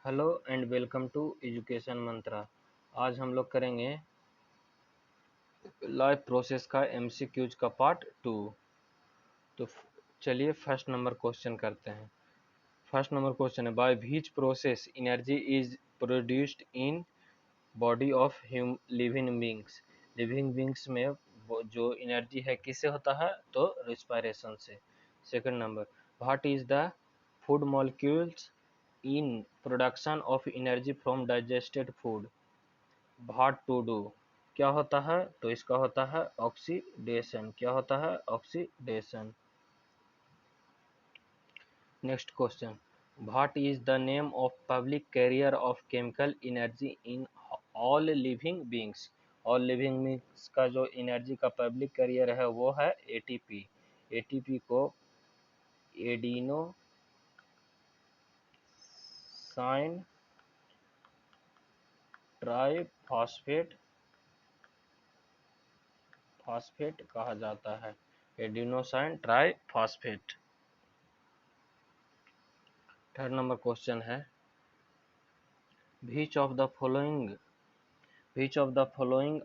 Hello and welcome to education Mantra. आज हम लोग करेंगे लाइव प्रोसेस का एमसीक्यूज का पार्ट 2। तो चलिए फर्स्ट नंबर क्वेश्चन करते हैं। फर्स्ट नंबर क्वेश्चन है, by which process energy is produced in body of living beings. Living beings में जो एनर्जी है किससे होता है, तो रिस्पायरेशन से। Second number, what is the food molecules in production of energy from digested food. What to do, क्या होता है, तो इसका होता है ऑक्सीडेशन। क्या होता है, oxidation. Next question, what is the name of public carrier of chemical energy in all living beings. All living beings का जो एनर्जी का पब्लिक कैरियर है वो है एटीपी। एटीपी को एडिनो साइन ट्राइफॉस्फेट फॉस्फेट कहा जाता है। Adenosine triphosphate. Third number question है, which of the following which of the following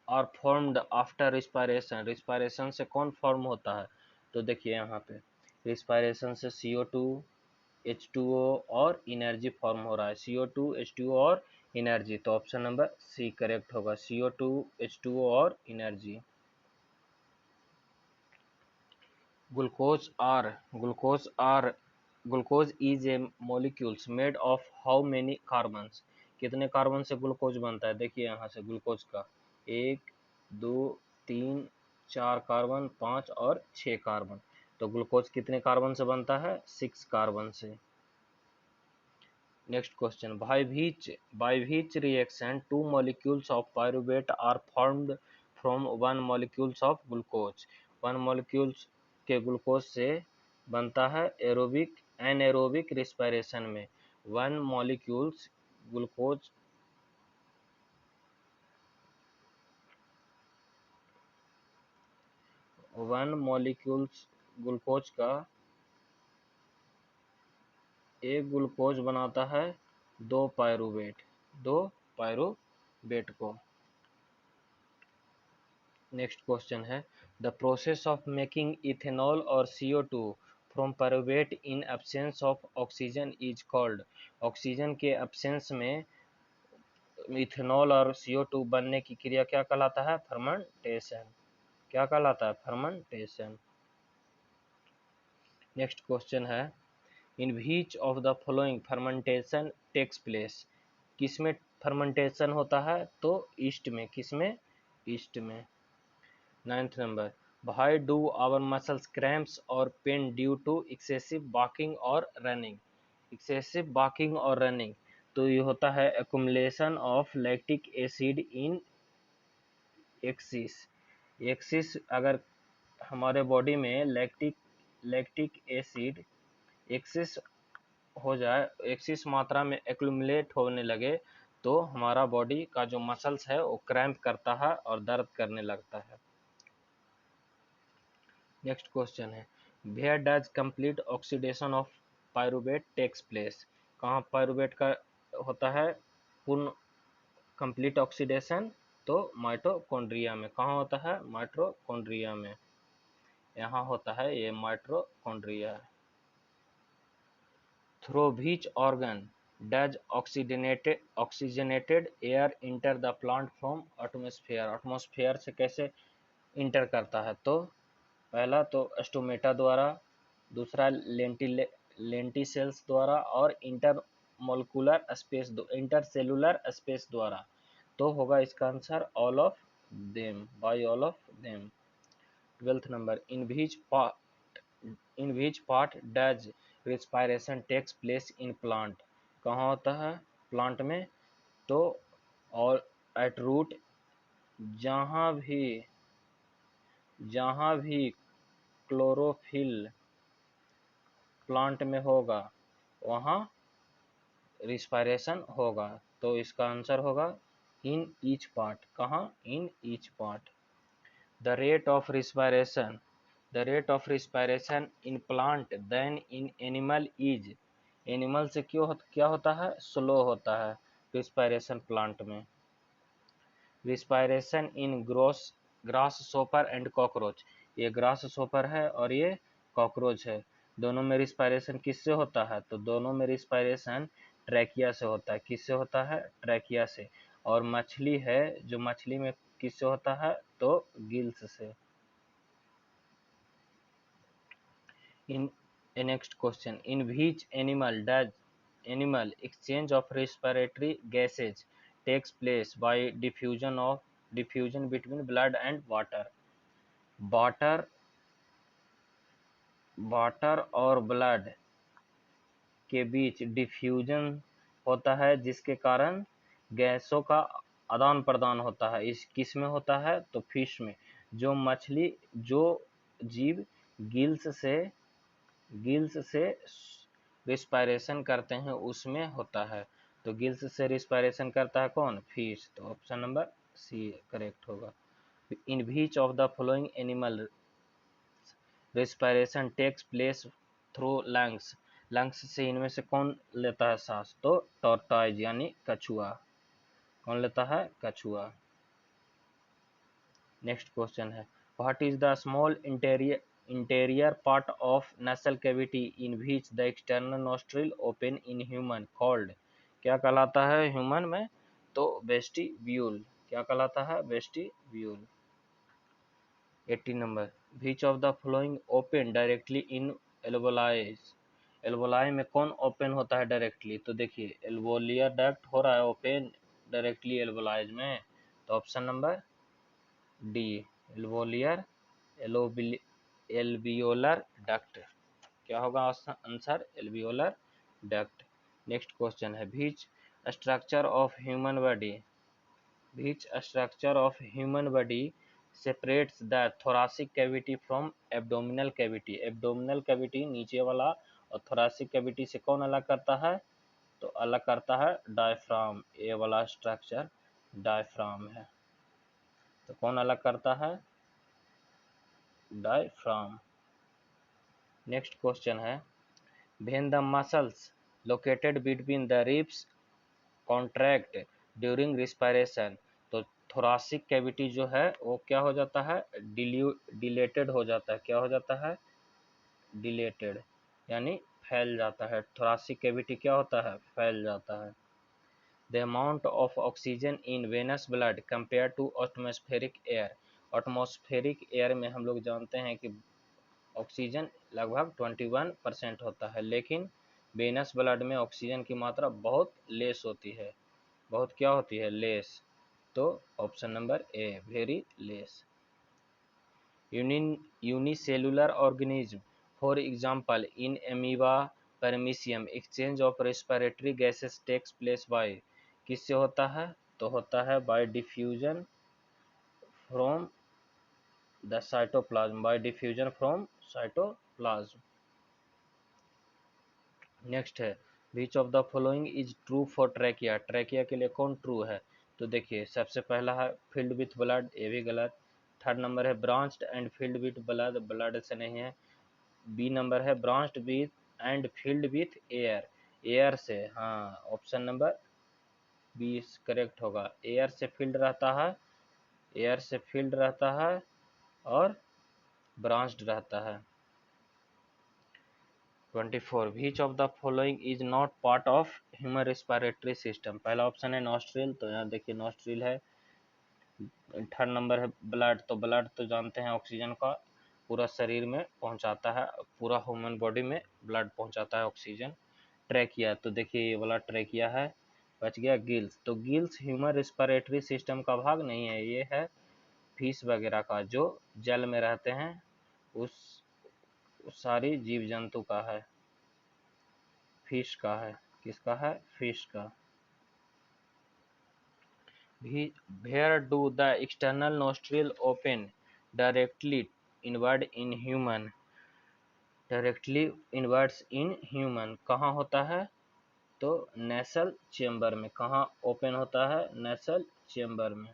are formed after respiration। Respiration से कौन फॉर्म होता है, तो देखिए यहाँ पे रिस्पायरेशन से CO2 H2O और एनर्जी फॉर्म हो रहा है। CO2 H2O और एनर्जी, तो ऑप्शन नंबर सी करेक्ट होगा, CO2 H2O और energy. Glucose are glucose are glucose is a molecules made of how many carbons. कितने कार्बन से ग्लूकोज बनता है, देखिए यहाँ से ग्लूकोज का 1 2 3 4 कार्बन, 5 और 6 कार्बन। तो ग्लूकोज कितने कार्बन से बनता है, 6 कार्बन से। Next question, by which reaction two molecules of pyruvate are formed from one molecules of glucose। One molecules के ग्लूकोज से बनता है एनारोबिक रिस्पायरेशन में। One molecules glucose one molecules glucose का एक ग्लूकोज बनाता है दो पायरुवेट को। नेक्स्ट क्वेश्चन है, the process of making ethanol और CO2 from pyruvate in absence of oxygen is called. Oxygen के एब्सेंस में इथेनॉल और CO2 बनने की क्रिया क्या कहलाता है, फर्मेंटेशन। क्या कहलाता है, फर्मेंटेशन। नेक्स्ट क्वेश्चन है, in which of the following fermentation takes place. किसमें फर्मेंटेशन होता है, तो ईस्ट में। किसमें, ईस्ट में। Ninth number, why do our muscles cramps और pain due to excessive walking और रनिंग। एक्सेसिव वॉकिंग और रनिंग, तो ये होता है accumulation of lactic acid in excess. Excess अगर हमारे बॉडी में लैक्टिक एसिड एक्सिस हो जाए, एक्सिस मात्रा में एक्युमुलेट होने लगे, तो हमारा बॉडी का जो मसल्स है वो क्रैम्प करता है और दर्द करने लगता है। नेक्स्ट क्वेश्चन है, where does complete oxidation of pyruvate takes place. कहाँ पायरुवेट का होता है पूर्ण कंप्लीट ऑक्सीडेशन, तो माइटोकॉन्ड्रिया में। कहाँ होता है, माइटोकॉन्ड्रिया में। यहाँ होता है ये mitochondria. Through which organ does oxygenated air enter the plant from atmosphere. Atmosphere से कैसे इंटर करता है, तो पहला तो स्टोमेटा द्वारा, दूसरा लेंटिसेल्स द्वारा और इंटरसेलुलर स्पेस द्वारा। तो होगा इसका answer all of them, by all of them. Twelfth number, in which part does respiration takes place in plant. कहाँ होता है, प्लांट में, तो और एट रूट, जहाँ भी जहाँ भी क्लोरोफिल प्लांट में होगा वहाँ रिस्पायरेशन होगा, तो इसका आंसर होगा इन ईच पार्ट। कहाँ, in each part. The rate of respiration in plant than in animal is. Animal से क्या होता है, स्लो होता है रिस्पायरेशन प्लांट में। Respiration in grasshopper and cockroach, ये ग्रास सोपर है और ये कॉकरोच है, दोनों में रिस्पायरेशन किससे होता है, तो दोनों में रिस्पायरेशन ट्रैकिया से होता है। किससे होता है, ट्रैकिया से। और मछली है, जो मछली में किससे होता है, तो गिल्स से। In a next question, in which animal does animal exchange of respiratory gases takes place by diffusion between blood and water? Water water और ब्लड के बीच डिफ्यूजन होता है, जिसके कारण गैसों का आदान प्रदान होता है। इस किस में होता है, तो फिश में। जो जीव गिल्स से रिस्पायरेशन करते हैं उसमें होता है। तो गिल्स से रिस्पायरेशन करता है कौन, फिश। तो ऑप्शन नंबर सी करेक्ट होगा। In which of the following animal respiration takes place through lungs, lungs से इनमें से कौन लेता है सांस, तो टॉर्टॉइज यानी कछुआ। कौन लेता है, कछुआ। नेक्स्ट क्वेश्चन है, what is the small interior part of nasal cavity in which the external nostril open in human called, क्या कहलाता है ह्यूमन में, तो वेस्टिब्यूल। क्या कहलाता है, vestibule. 18 number, which of the flowing open directly in alveoli, alveoli में कौन ओपन होता है डायरेक्टली, तो देखिए एल्वोलियर डक्ट हो रहा है ओपन डायरेक्टली एल्वोलाइज में, तो option number D, alveolar alveolar duct. क्या होगा answer, alveolar duct. Next question है, which structure of human body which structure of human body separates the thoracic cavity from abdominal cavity, abdominal cavity नीचे वाला और thoracic cavity से कौन अलग करता है, तो अलग करता है डायफ्राम। ये वाला स्ट्रक्चर डायफ्राम है, तो कौन अलग करता है, डायफ्राम। नेक्स्ट क्वेश्चन है, when the muscles located between the ribs contract during respiration, तो थोरासिक कैविटी जो है वो क्या हो जाता है, डिलेटेड हो जाता है। क्या हो जाता है, डिलेटेड यानी फैल जाता है। थोरासिक कैविटी क्या होता है, फैल जाता है। The amount of oxygen in venous blood compare to atmospheric air, atmospheric air में हम लोग जानते हैं कि ऑक्सीजन लगभग 21% होता है, लेकिन वेनस ब्लड में ऑक्सीजन की मात्रा बहुत लेस होती है, बहुत क्या होती है, लेस। तो option number A, very less. Unicellular organism, for example in amoeba paramecium exchange of respiratory gases takes place by, किससे होता है, तो होता है by diffusion from the cytoplasm, by diffusion from cytoplasm. Next है, which of the following is true for trachea, trachea के लिए कौन ट्रू है, तो देखिए सबसे पहला है फिल्ड विथ ब्लड, ये भी गलत। थर्ड नंबर है branched and filled with blood, blood से नहीं है। बी नंबर है branched with and filled with air, air से, हाँ ऑप्शन नंबर बी करेक्ट होगा। एयर से फिल्ड रहता है, एयर से फिल्ड रहता है और ब्रांच्ड रहता है। 24, which of the following is not part of human respiratory system, पहला ऑप्शन है नॉस्ट्रिल, तो यहाँ देखिए नॉस्ट्रिल है। थर्ड नंबर है ब्लड, तो ब्लड तो जानते हैं ऑक्सीजन का पूरा शरीर में पहुंचाता है, पूरा ह्यूमन बॉडी में ब्लड पहुंचाता है ऑक्सीजन। ट्रैकिया, तो देखिए ये वाला ट्रैकिया है। बच गया गिल्स, तो गिल्स ह्यूमन रेस्पिरेटरी सिस्टम का भाग नहीं है, ये है फिश वगैरह का जो जल में रहते हैं, उस सारी जीव जंतु का है, फिश का है। किसका है, फिश का। Where do the external nostril open directly inward in human, directly inwards in human, कहाँ होता है, तो नेसल चेम्बर में। कहाँ ओपन होता है, नेसल चेम्बर में।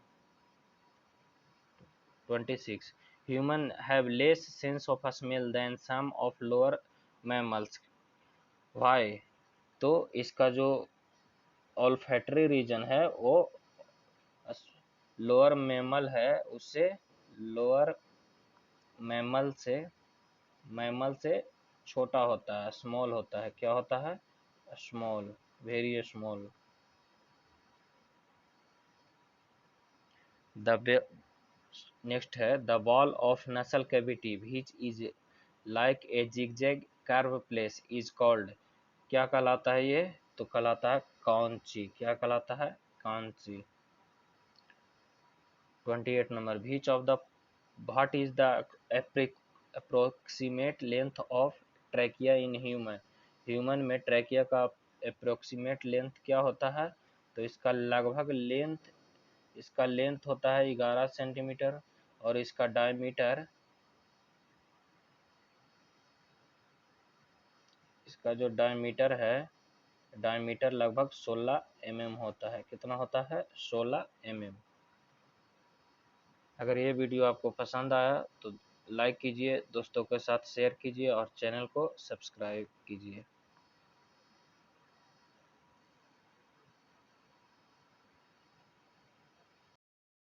26, human have less sense of smell than some of lower mammals, why, तो इसका जो ऑल्फैक्टरी रीजन है वो लोअर मैमल है उससे लोअर मैमल से छोटा होता है, स्मॉल होता है। क्या होता है? Small, very small. The next है the wall of nasal cavity which is like a zigzag curve place is called. क्या कहलाता है ये? तो कहलाता है कॉन्ची। क्या कहलाता है? कॉन्ची। 28 number which of the what is the approximate length of trachea in human. Human में ट्रैकिया का अप्रोक्सीमेट लेंथ क्या होता है? तो इसका लेंथ होता है 11 सेंटीमीटर और इसका जो डायमीटर लगभग 16 mm होता है। कितना होता है? 16 mm। अगर ये वीडियो आपको पसंद आया तो लाइक कीजिए, दोस्तों के साथ शेयर कीजिए और चैनल को सब्सक्राइब कीजिए।